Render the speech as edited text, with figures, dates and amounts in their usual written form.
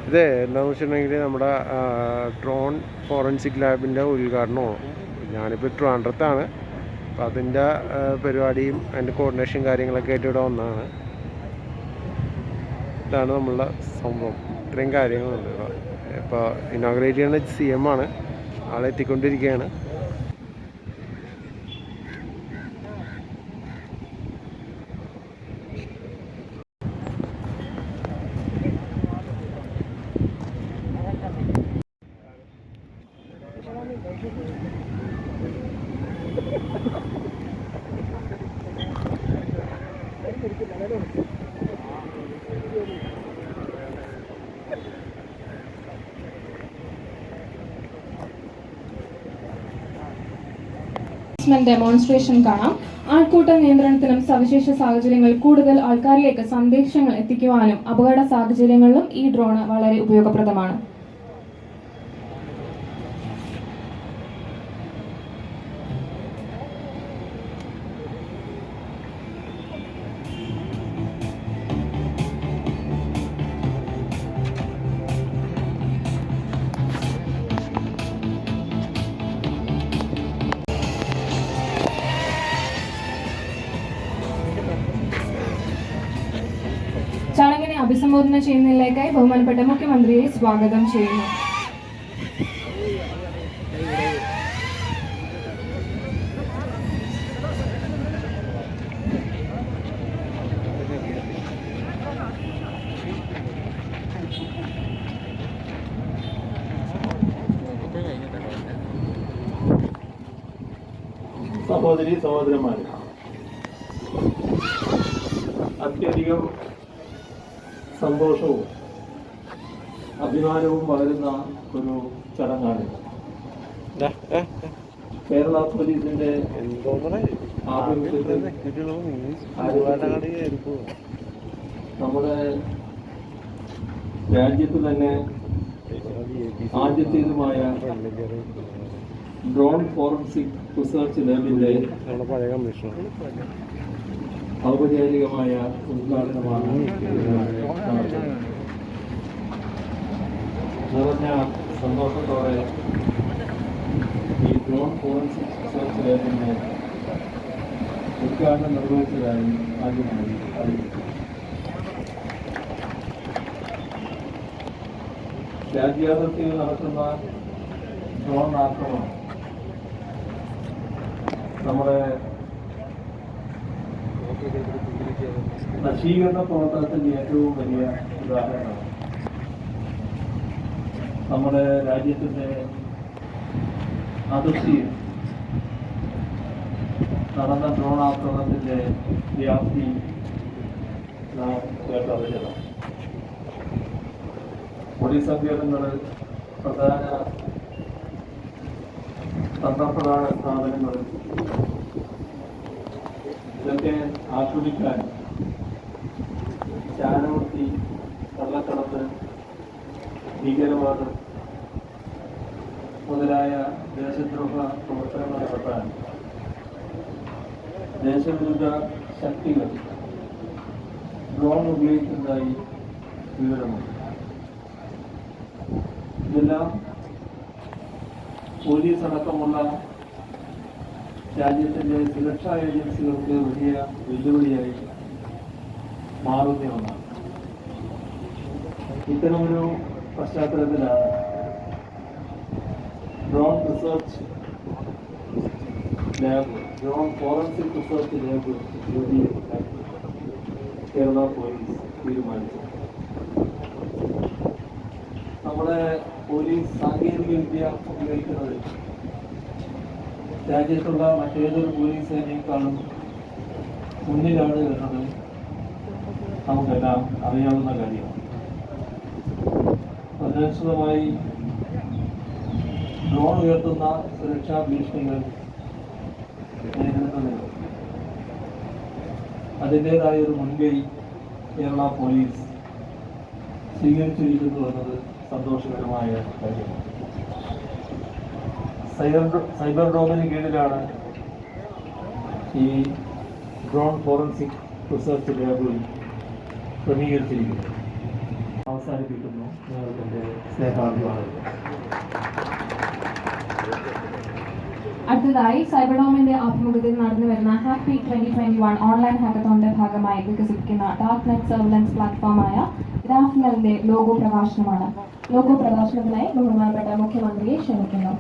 ഇത് എന്താണെന്ന് വെച്ചിട്ടുണ്ടെങ്കിൽ നമ്മുടെ ഡ്രോൺ ഫോറൻസിക് ലാബിൻ്റെ ഉദ്ഘാടനമാണ്. ഞാനിപ്പോൾ ട്രിവാൻഡ്രത്താണ്. അപ്പോൾ അതിൻ്റെ പരിപാടിയും അതിൻ്റെ കോർഡിനേഷൻ കാര്യങ്ങളൊക്കെ ആയിട്ട് ഇവിടെ വന്നതാണ്. ഇതാണ് നമ്മളുടെ സംഭവം. ഇത്രയും കാര്യങ്ങളുണ്ട്. ഇപ്പോൾ ഇനോഗ്രേറ്റ് ചെയ്യുന്ന CM ആണ്. ആളെത്തിക്കൊണ്ടിരിക്കുകയാണ്. ഡെമോൺസ്ട്രേഷൻ കാണാം. ആൾക്കൂട്ട നിയന്ത്രണത്തിനും സവിശേഷ സാഹചര്യങ്ങളിൽ കൂടുതൽ ആൾക്കാരിലേക്ക് സന്ദേശങ്ങൾ എത്തിക്കുവാനും അപകട സാഹചര്യങ്ങളിലും ഈ ഡ്രോൺ വളരെ ഉപയോഗപ്രദമാണ്. ചടങ്ങിനെ അഭിസംബോധന ചെയ്യുന്നതിലേക്കായി ബഹുമാനപ്പെട്ട മുഖ്യമന്ത്രിയെ സ്വാഗതം ചെയ്യുന്നു. സഹോദരി സഹോദരന്മാരെ, അത്യധികം സന്തോഷവും അഭിമാനവും പകരുന്ന ഒരു ചടങ്ങാണ്. കേരള പോലീസിന്റെ നമ്മുടെ രാജ്യത്ത് തന്നെ ആദ്യത്തേതുമായ ഡ്രോൺ ഫോറൻസിക് റിസർച്ച് ലാബിന്റെ ഔപചാരികമായ ഉദ്ഘാടനമാണ് നിറഞ്ഞ സന്തോഷത്തോടെ ഈ ഡ്രോൺ ഫോറൻസിക് റിസർച്ച് ലാബിന്റെ ഉദ്ഘാടനം നിർവഹിച്ചതായി ആദ്യമായി അറിയിച്ചു. രാജ്യാതിർത്തിയിൽ നടക്കുന്ന ഡ്രോൺ ആക്രമണം നമ്മുടെ നശീകരണ പ്രവർത്തനത്തിന്റെ ഏറ്റവും വലിയ ഉദാഹരണമാണ്. നമ്മുടെ രാജ്യത്തിന്റെ അതിർത്തിയിൽ നടന്ന ഡ്രോൺ ആക്രമണത്തിന്റെ വ്യാപ്തി നാം കേട്ടറിയണം. പോലീസ് സങ്കേതങ്ങൾ, പ്രധാന തന്ത്രപ്രധാന സ്ഥാപനങ്ങൾ ഇതൊക്കെ ആസ്വദിക്കാൻ ചാനവൃത്തി, കള്ളക്കടത്ത്, ഭീകരവാദം മുതലായ ദേശദ്രോഹ പ്രവർത്തനങ്ങൾ നടത്താൻ ദേശവിരുദ്ധ ശക്തികൾ ഡ്രോൺ ഉപയോഗിക്കുന്നതായി വിവരമുണ്ട്. ഇതെല്ലാം പോലീസ് അടക്കമുള്ള രാജ്യത്തിന്റെ സുരക്ഷാ ഏജൻസികൾക്ക് വലിയ വെല്ലുവിളിയായി മാറുന്ന ഒന്നാണ്. ഇത്തരമൊരു പശ്ചാത്തലത്തിലാണ് drone research lab, drone forensic research lab രൂപീകരിക്കാൻ കേരള പോലീസ് തീരുമാനിച്ചു. നമ്മുടെ പോലീസ് സാങ്കേതിക വിദ്യ ഉപയോഗിക്കുന്നത് രാജ്യത്തുള്ള മറ്റേതൊരു പോലീസ് സേനയെക്കാളും മുന്നിലാണ് എന്നത് നമുക്കെല്ലാം അറിയാവുന്ന കാര്യമാണ്. അതിനനുസൃതമായി ഡ്രോൺ ഉയർത്തുന്ന സുരക്ഷാ ഭീഷണികൾ നേരിടുന്നതിന് അതിൻ്റെതായൊരു മുൻകൈ കേരള പോലീസ് സ്വീകരിച്ചിരിക്കുന്നു എന്നത് സന്തോഷകരമായ കാര്യമാണ്. സൈബർ ഡോമിന് കീഴിലാണ് ഈ ഡ്രോൺ ഫോറൻസിക് റിസർച്ച് ലാബ് ക്രമീകരിച്ചിരിക്കുന്നത്. അവസാന അവസാനിപ്പിക്കുന്നു. നിങ്ങൾക്ക് എൻ്റെ സ്നേഹാഭിവാദം. അടുത്തതായി സൈബർഡോമിന്റെ ആഭിമുഖ്യത്തിൽ നടന്നു വരുന്ന ഹാപ്പി 2021 ഓൺലൈൻ ഹാക്കത്തോണിന്റെ ഭാഗമായി വികസിപ്പിക്കുന്ന ഡാർക്ക് നെറ്റ് സർവലൻസ് പ്ലാറ്റ്ഫോമായ ഗ്രാഫ്നലിന്റെ ലോഗോ പ്രകാശനമാണ്. ലോഗോ പ്രകാശനത്തിനായി ബഹുമാനപ്പെട്ട മുഖ്യമന്ത്രിയെ ക്ഷണിക്കുന്നു.